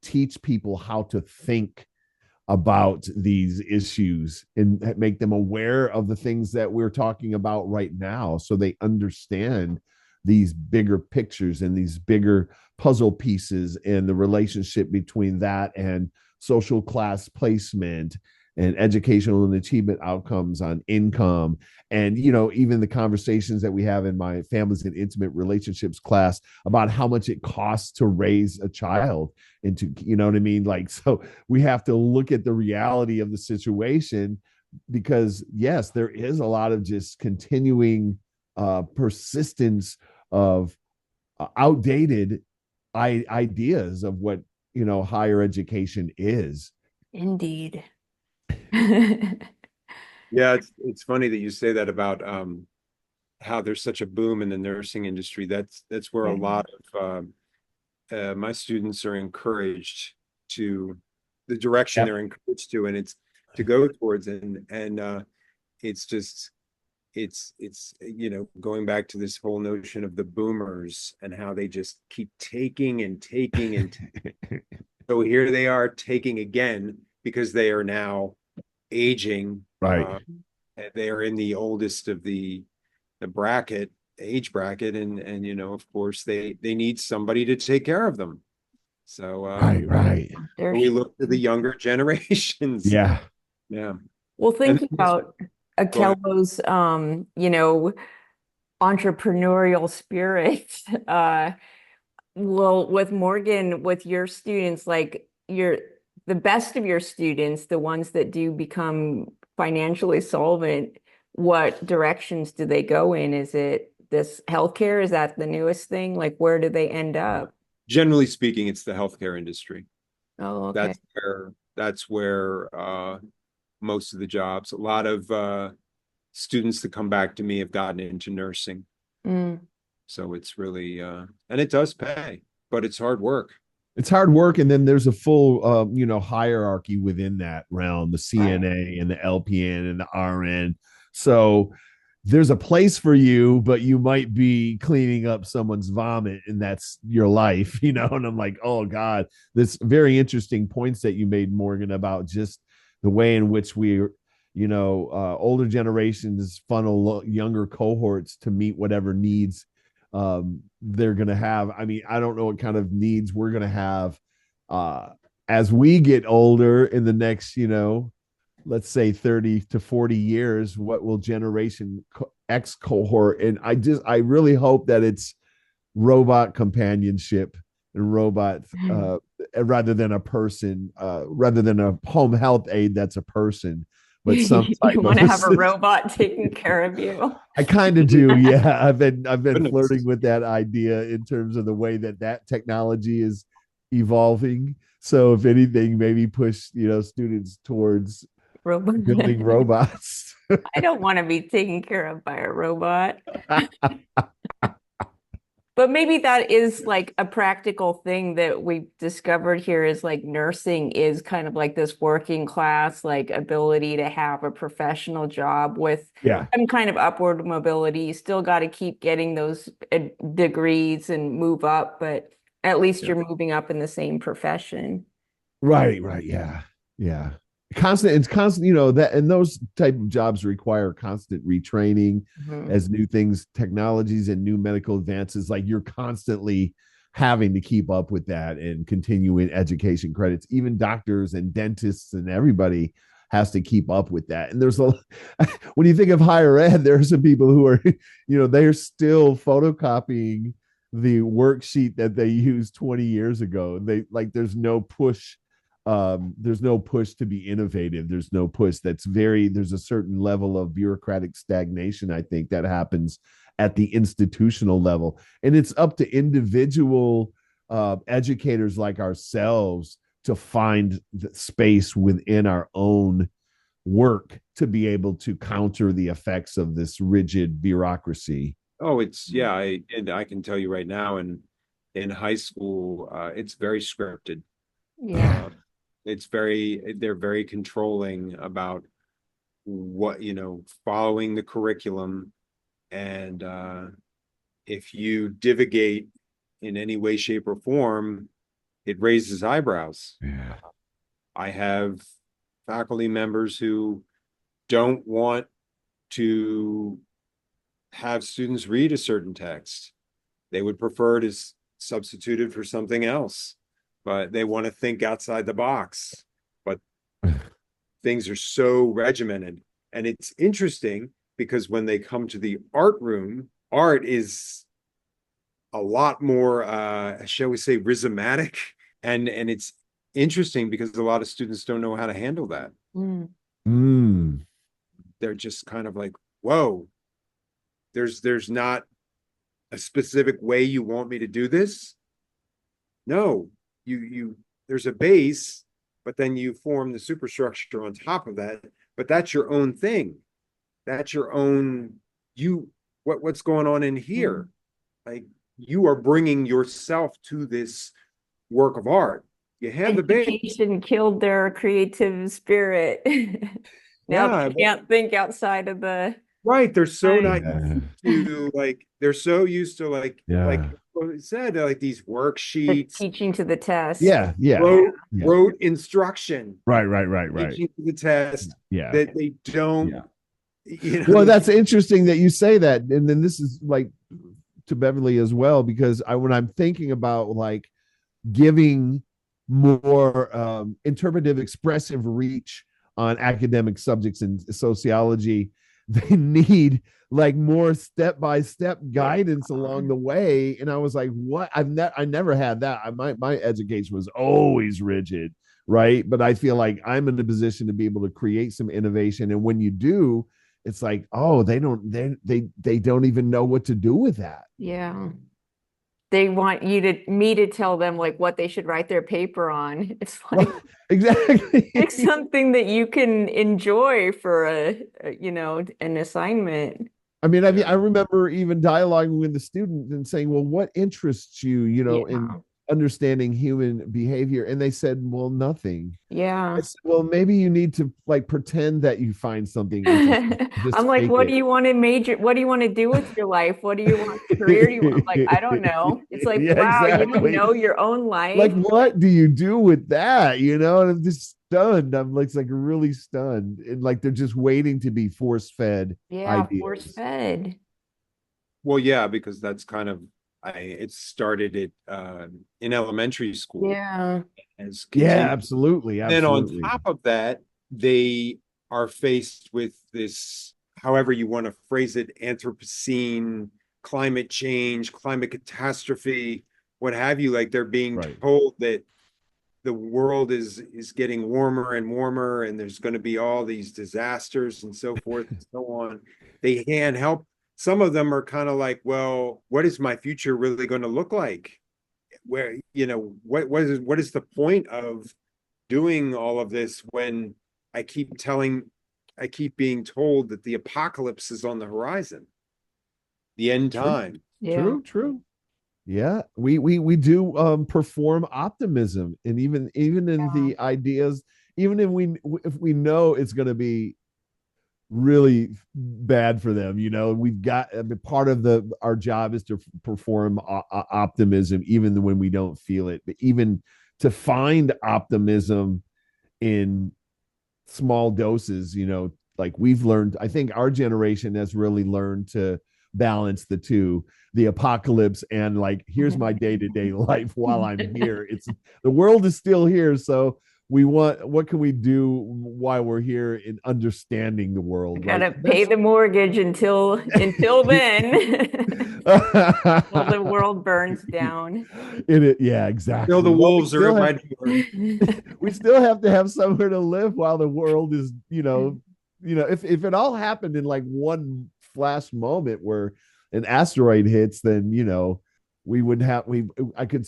teach people how to think about these issues and make them aware of the things that we're talking about right now, so they understand these bigger pictures and these bigger puzzle pieces and the relationship between that and social class placement and educational and achievement outcomes on income. And even the conversations that we have in my families and intimate relationships class about how much it costs to raise a child, and to, what I mean, like, so we have to look at the reality of the situation, because yes, there is a lot of just continuing persistence of outdated ideas of what higher education is. Indeed. Yeah, it's funny that you say that about how there's such a boom in the nursing industry. That's where a lot of my students are encouraged to the direction Yep. they're encouraged to, and it's to go towards, and it's just it's going back to this whole notion of the boomers and how they just keep taking and taking and so here they are taking again because they are now aging. Right. They are in the oldest of the age bracket, and of course they need somebody to take care of them. So Right. we look to the younger generations. Yeah. Yeah. Well, And thinking about go ahead. Akello's, entrepreneurial spirit, well, with Morgan, with your students, like the best of your students, the ones that do become financially solvent, what directions do they go in? Is it this healthcare? Is that the newest thing? Like, where do they end up? Generally speaking, it's the healthcare industry. Oh, okay. That's where most of the jobs. A lot of students that come back to me have gotten into nursing. Mm. So it's really and it does pay, but it's hard work. It's hard work, and then there's a full hierarchy within that realm, the Right. CNA and the LPN and the RN. So there's a place for you, but you might be cleaning up someone's vomit, and that's your life, and I'm like, oh God, this very interesting points that you made, Morgan, about just the way in which older generations funnel younger cohorts to meet whatever needs they're going to have. I mean, I don't know what kind of needs we're going to have as we get older in the next, let's say 30 to 40 years. What will generation X cohort? And I really hope that it's robot companionship and robot rather than a person, rather than a home health aide that's a person, but some You type want of to have a robot taking care of you. I kind of do. Yeah. I've been Goodness. flirting with that idea in terms of the way that technology is evolving. So if anything, maybe push, students towards Robot. building robots. I don't want to be taken care of by a robot. But maybe that is like a practical thing that we've discovered here is like nursing is kind of like this working class, like ability to have a professional job with Yeah. some kind of upward mobility. You still got to keep getting those degrees and move up, but at least Yeah. you're moving up in the same profession. Right. Yeah. Yeah. It's constant, that, and those type of jobs require constant retraining Mhm. as new things, technologies and new medical advances. Like you're constantly having to keep up with that and continuing education credits. Even doctors and dentists and everybody has to keep up with that. And there's when you think of higher ed, there are some people who are, they're still photocopying the worksheet that they used 20 years ago. There's no push to be innovative. There's no push. There's a certain level of bureaucratic stagnation, I think, that happens at the institutional level. And it's up to individual educators like ourselves to find the space within our own work to be able to counter the effects of this rigid bureaucracy. Oh, and I can tell you right now in high school, it's very scripted. Yeah. They're very controlling about what, following the curriculum. And if you divagate in any way, shape, or form, it raises eyebrows. Yeah. I have faculty members who don't want to have students read a certain text. They would prefer to substitute it for something else, but they want to think outside the box. But things are so regimented. And it's interesting because when they come to the art room, art is a lot more, shall we say, rhizomatic. And it's interesting because a lot of students don't know how to handle that. Mm. Mm. They're just kind of like, whoa, there's not a specific way you want me to do this. No, you there's a base, but then you form the superstructure on top of that. But that's your own thing. That's your own, what's going on in here. Like, you are bringing yourself to this work of art. You have the base. Education killed their creative spirit. Now Yeah, they can't think outside of the right. They're so Right. not Yeah. used to like, they're so used to like Yeah. what it said, like these the worksheets, teaching to the test. Yeah. Yeah. rote, Yeah. rote instruction, Right. Right. Right. Right. teaching to the test Yeah. that they don't, Yeah. they- Well, that's interesting that you say that. And then this is like to Beverly as well, because when I'm thinking about like giving more interpretive, expressive reach on academic subjects in sociology, they need like more step-by-step guidance along the way. And I was like, what? I never had that. My education was always rigid, right? But I feel like I'm in a position to be able to create some innovation. And when you do, it's like, oh, they don't even know what to do with that. Yeah. They want me to tell them like what they should write their paper on. It's like Exactly. pick something that you can enjoy for an assignment. I mean, I remember even dialoguing with the student and saying, well, what interests you, in Yeah. understanding human behavior? And they said, well, nothing. I Yeah. said, well, maybe you need to like pretend that you find something interesting. Just I'm like, fake what do it. you want to major? What do you want to do with your life? What do you want career do you want? I'm like, I don't know. It's like, Yeah, wow, you don't exactly. know your own Like, life. what do you do with that? And I'm just stunned. I'm like, it's like really stunned. And like they're just waiting to be force fed Yeah, force ideas. fed. well, yeah, because that's kind of, it started it in elementary school Yeah. as Yeah, continued. absolutely. Then on Absolutely. top of that, they are faced with this, however you want to phrase it, Anthropocene, climate change, climate catastrophe, what have you. Like, they're being Right. told that the world is getting warmer and warmer, and there's going to be all these disasters and so forth and so on. They can't help. Some of them are kind of like, well, what is my future really going to look like? Where, what is the point of doing all of this when I keep being told that the apocalypse is on the horizon, the end True. time. Yeah. True. Yeah, we do perform optimism, and even in the ideas, even if we know it's going to be really bad for them, we've got, I mean, part of our job is to perform optimism even when we don't feel it, but even to find optimism in small doses, like we've learned. I think our generation has really learned to balance the two, the apocalypse and like, here's my day-to-day life while I'm here. It's the world is still here, so what can we do while we're here in understanding the I world, right? gotta pay the mortgage until then. While the world burns down. Yeah, Still, exactly. the Well, wolves are at my door. we still have to have somewhere to live while the world is, if it all happened in like one flash moment where an asteroid hits, then we would have we I could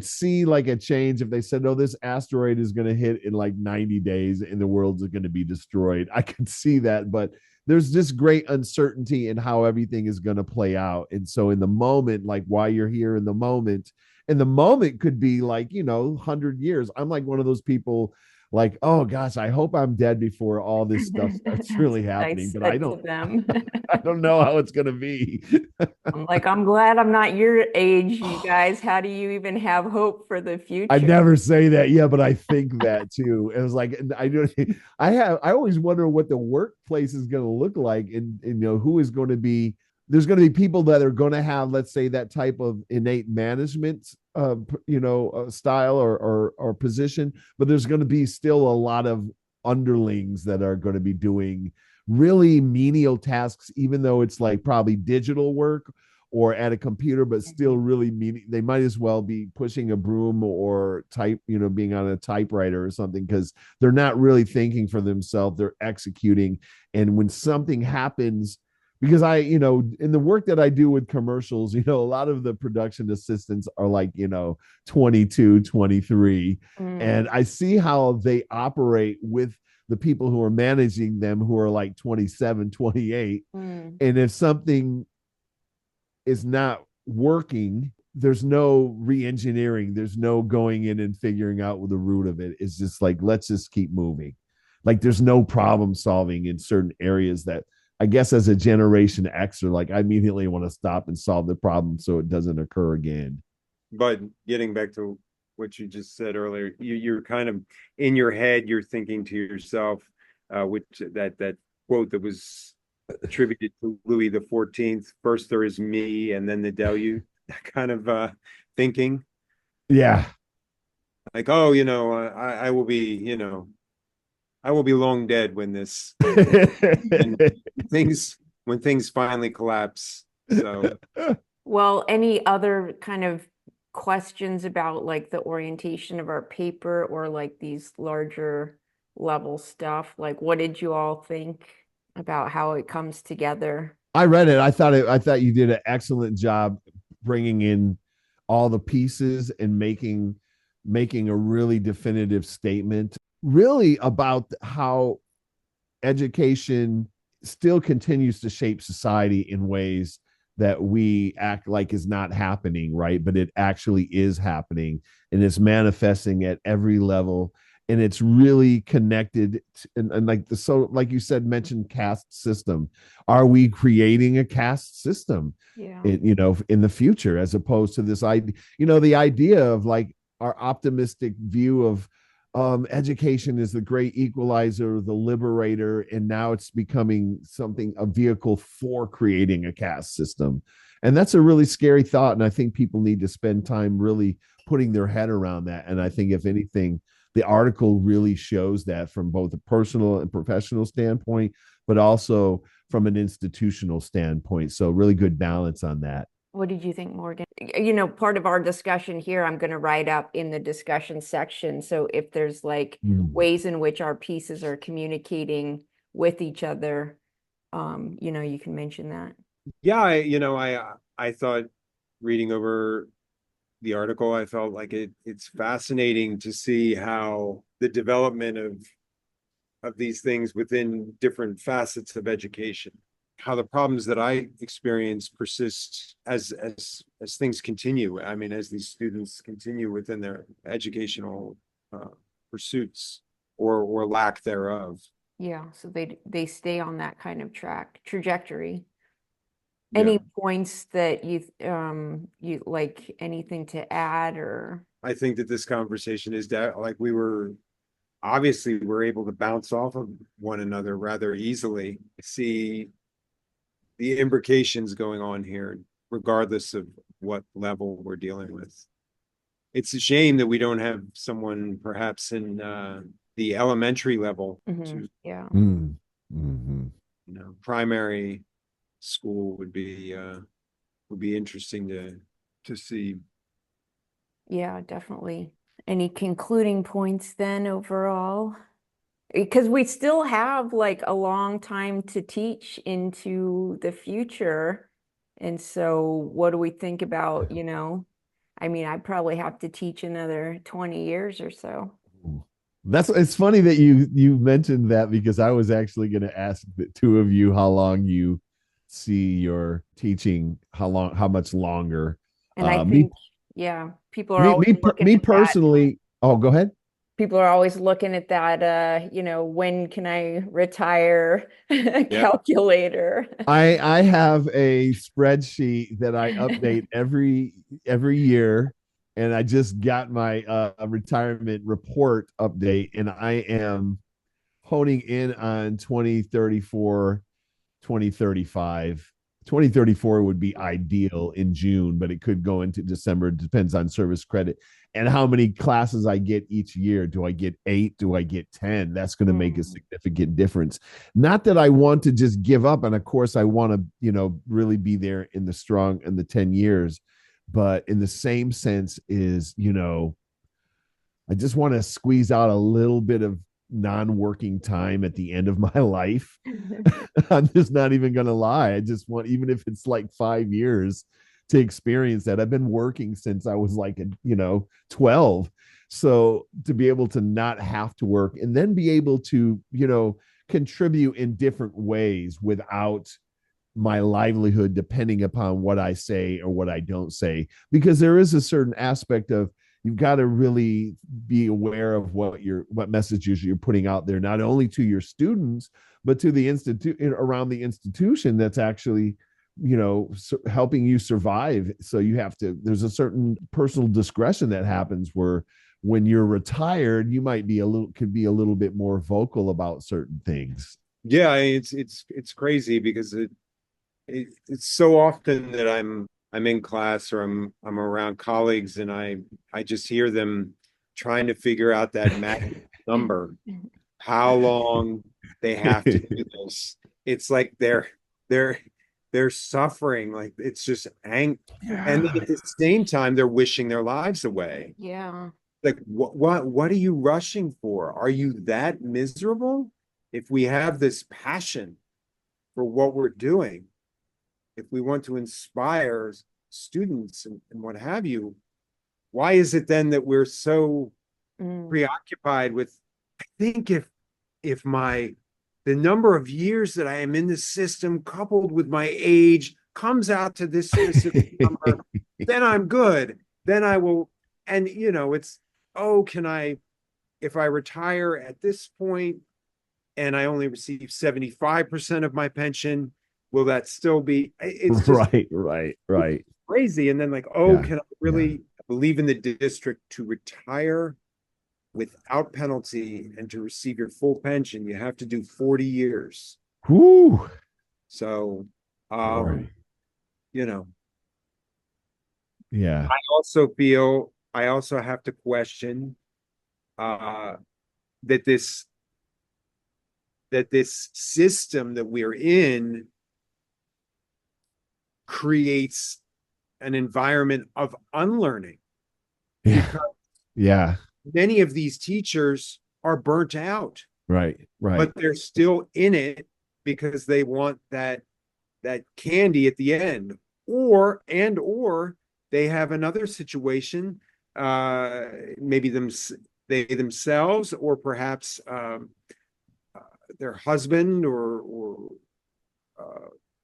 see like a change if they said, oh, this asteroid is going to hit in like 90 days and the world's going to be destroyed. I could see that, but there's this great uncertainty in how everything is going to play out. And so in the moment, like while you're here in the moment, and the moment could be like, 100 years. I'm like one of those people like, oh gosh, I hope I'm dead before all this stuff starts really happening, but I Said to don't them. I don't know how it's going to be. I'm like, I'm glad I'm not your age, you guys. How do you even have hope for the I future? never say that, yeah, but I think that too. It was like, I always wonder what the workplace is going to look like, and who is going to be. There's going to be people that are going to have, let's say, that type of innate management, style or position, but there's going to be still a lot of underlings that are going to be doing really menial tasks, even though it's like probably digital work or at a computer, but still really mean. They might as well be pushing a broom or being on a typewriter or something, because they're not really thinking for themselves. They're executing. And when something happens because I, in the work that I do with commercials, a lot of the production assistants are like, 22, 23. Mm, And I see how they operate with the people who are managing them who are like 27, 28. mm. And if something is not working, there's no re-engineering, there's no going in and figuring out the root of it. It's just like, let's just keep moving. Like there's no problem solving in certain areas that I guess as a generation Xer, like I immediately want to stop and solve the problem so it doesn't occur again. But getting back to what you just said earlier, you're kind of in your head, you're thinking to yourself, which that quote that was attributed to Louis the 14th. First there is me, and then the deluge. That kind of thinking, Yeah. like, oh, I will be, I will be long dead when this and when things finally collapse. So Well, any other kind of questions about like the orientation of our paper or like these larger level stuff? Like, what did you all think about how it comes together? I read it. I thought you did an excellent job bringing in all the pieces and making a really definitive statement really about how education still continues to shape society in ways that we act like is not happening, right? But it actually is happening and it's manifesting at every level. And it's really connected to, and like like you said, mentioned caste system. Are we creating a caste system Yeah. in the future, as opposed to this idea, the idea of like our optimistic view of education is the great equalizer, the liberator, and now it's becoming something, a vehicle for creating a caste system. And that's a really scary thought. And I think people need to spend time really putting their head around that. And I think, if anything, the article really shows that from both a personal and professional standpoint, but also from an institutional standpoint. So, really good balance on that. What did you think, Morgan? Part of our discussion here, I'm going to write up in the discussion section. So if there's like Mm. ways in which our pieces are communicating with each other, you can mention that. yeah, I thought reading over the article, I felt like it's fascinating to see how the development of these things within different facets of education, how the problems that I experience persist as things continue. I mean, as these students continue within their educational pursuits or lack thereof. Yeah, so they stay on that kind of trajectory. Yeah, Any points that you like, anything to add or? I think that this conversation is that like we're able to bounce off of one another rather easily, see the imbrications going on here, regardless of what level we're dealing with. It's a shame that we don't have someone perhaps in the elementary level to, Yeah. Mm. Mm-hmm. primary school would be interesting to see. Yeah, definitely. Any concluding points then overall? Because we still have like a long time to teach into the future. And so what do we think about, I mean, I probably have to teach another 20 years or so. It's funny that you mentioned that, because I was actually going to ask the two of you how long you see your teaching, how much longer. And I Me think, yeah, people are always looking me at that. personally. Oh, go ahead. People are always looking at that, when can I retire Yeah. calculator? I have a spreadsheet that I update every year, and I just got my retirement report update, and I am honing in on 2034, 2035. 2034 would be ideal in June, but it could go into December. It depends on service credit and how many classes I get each year. Do I get 8? Do I get 10? That's going to make a significant difference. Not that I want to just give up. And of course, I want to, really be there in the 10 years. But in the same sense is, I just want to squeeze out a little bit of non-working time at the end of my life. I'm just not even going to lie. I just want, even if it's like 5 years, to experience that. I've been working since I was like, 12. So to be able to not have to work and then be able to, contribute in different ways without my livelihood depending upon what I say or what I don't say, because there is a certain aspect of, you've got to really be aware of what messages you're putting out there, not only to your students but to the institute around the institution that's actually helping you survive. So there's a certain personal discretion that happens where when you're retired you might could be a little bit more vocal about certain things. Yeah, it's crazy because it's so often that I'm in class or I'm around colleagues and I just hear them trying to figure out that magic number, how long they have to do this. It's like they're suffering, like it's just and then at the same time they're wishing their lives away. Yeah. Like what are you rushing for? Are you that miserable? If we have this passion for what we're doing, if we want to inspire students and what have you, why is it then that we're so preoccupied with, I think if the number of years that I am in the system coupled with my age comes out to this specific number, then I'm good. Then I will, and it's, if I retire at this point and I only receive 75% of my pension, will that still be, it's just right crazy. And then like, can I really believe in the district to retire without penalty and to receive your full pension? You have to do 40 years. Whew. So, Right. Yeah. I also have to question that this system that we're in creates an environment of unlearning. Yeah. Because Yeah. many of these teachers are burnt out, Right. but they're still in it because they want that candy at the end, or they have another situation, maybe they themselves, or perhaps their husband or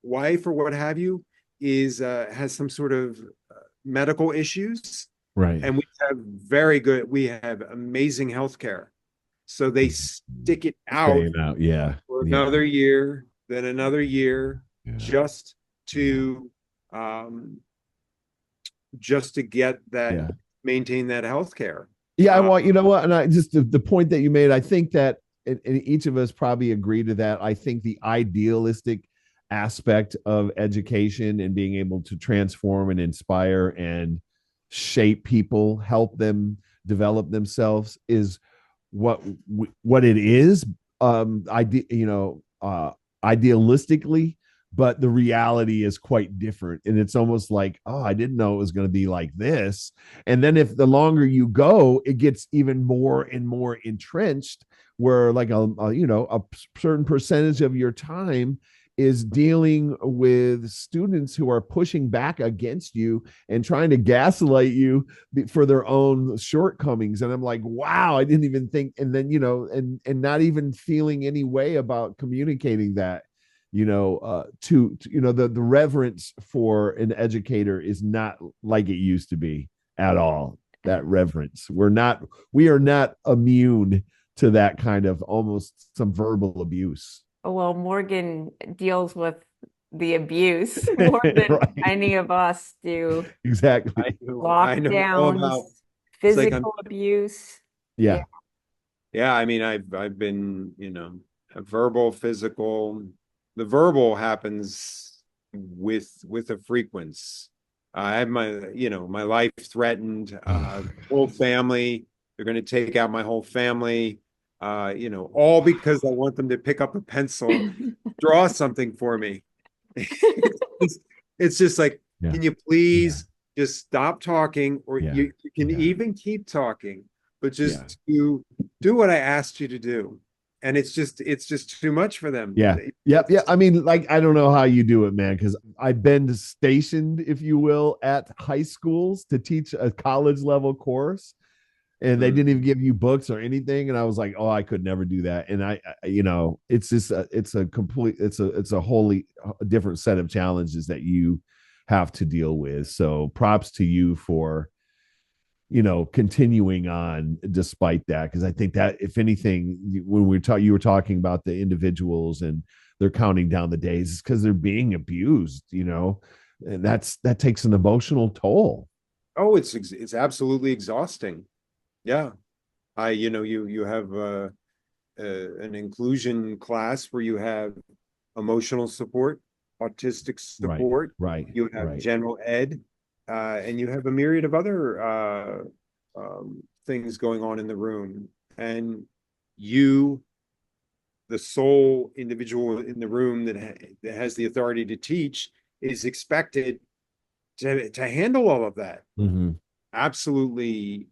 wife or what have you has some sort of medical issues. Right. And we have amazing healthcare. So they stick it out for another year, then another year, just to get that, maintain that healthcare. Yeah, well, you know what? And I just the point that you made, I think that and each of us probably agree to that. I think the idealistic aspect of education and being able to transform and inspire and shape people, help them develop themselves, is what it is. Idealistically, but the reality is quite different, and it's almost like, I didn't know it was going to be like this. And then if the longer you go, it gets even more and more entrenched, where like a certain percentage of your time is dealing with students who are pushing back against you and trying to gaslight you for their own shortcomings. And I'm like, wow, I didn't even think. And then and not even feeling any way about communicating that, to the reverence for an educator is not like it used to be at all. That reverence, we are not immune to that kind of almost some verbal abuse. Well, Morgan deals with the abuse more than any of us do. Exactly. I know all about physical abuse. Yeah. Yeah, I mean, I've been, a verbal, physical. The verbal happens with a frequency. I have my life threatened, whole family. They're going to take out my whole family, all because I want them to pick up a pencil, draw something for me. It's just like, can you please just stop talking, or you can even keep talking, but Yeah. just do what I asked you to do. And it's just too much for them. Yeah. Yep. Yeah. I mean, like, I don't know how you do it, man, because I've been stationed, if you will, at high schools to teach a college level course, and they didn't even give you books or anything. And I was like, oh, I could never do that. And it's just it's a wholly different set of challenges that you have to deal with. So props to you for, continuing on despite that. Cause I think that if anything, when you were talking about the individuals and they're counting down the days, it's because they're being abused, and that takes an emotional toll. Oh, it's absolutely exhausting. Yeah. You have an inclusion class where you have emotional support, autistic Right, support, right, you have right. general ed, and you have a myriad of other things going on in the room. And you, the sole individual in the room that has the authority to teach, is expected to handle all of that. Mm-hmm. Absolutely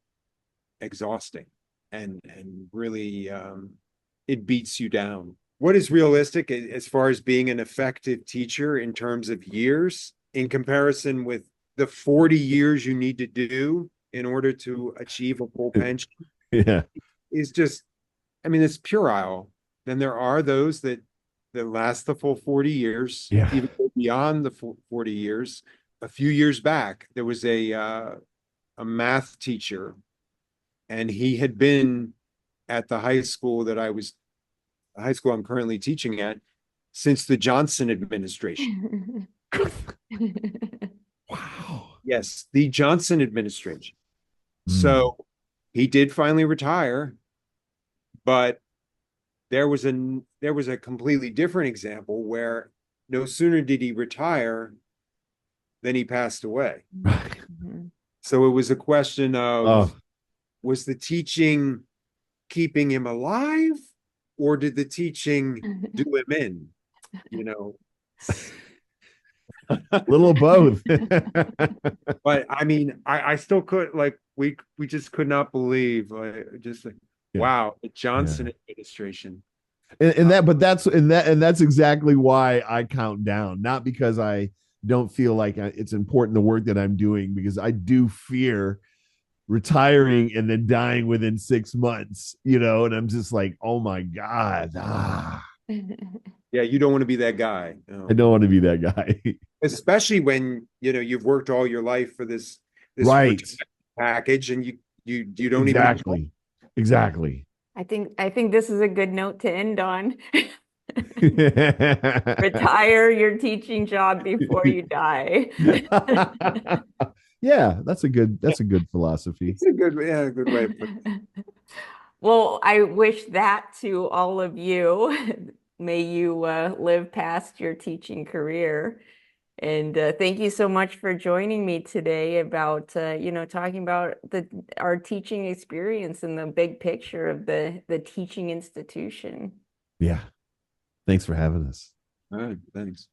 exhausting, and really it beats you down. What is realistic as far as being an effective teacher in terms of years in comparison with the 40 years you need to do in order to achieve a full pension Yeah. is just, I mean, it's puerile. Then there are those that last the full 40 years, Yeah. even beyond the 40 years. A few years back, there was a math teacher, and he had been at the high school I'm currently teaching at since the Johnson administration. Wow. Yes, the Johnson administration. Mm. So he did finally retire, but there was a completely different example where no sooner did he retire than he passed away. So it was a question Oh, of, was the teaching keeping him alive, or did the teaching do him in? You know, little both. but I mean, I still could, like, we just could not believe, just like, Yeah. wow, the Yeah. Johnson administration. And that's exactly why I count down, not because I don't feel like it's important the work that I'm doing, because I do fear retiring and then dying within 6 months, and I'm just like, oh my God. Yeah, you don't want to be that guy. I don't want to be that guy. Especially when you've worked all your life for this Right. package, and you don't even Exactly. Exactly. I think this is a good note to end on. Retire your teaching job before you die. Yeah, that's a good philosophy. it's a good way of putting it. Well, I wish that to all of you. May you live past your teaching career. And thank you so much for joining me today about talking about our teaching experience and the big picture of the teaching institution. Yeah. Thanks for having us. All right, thanks.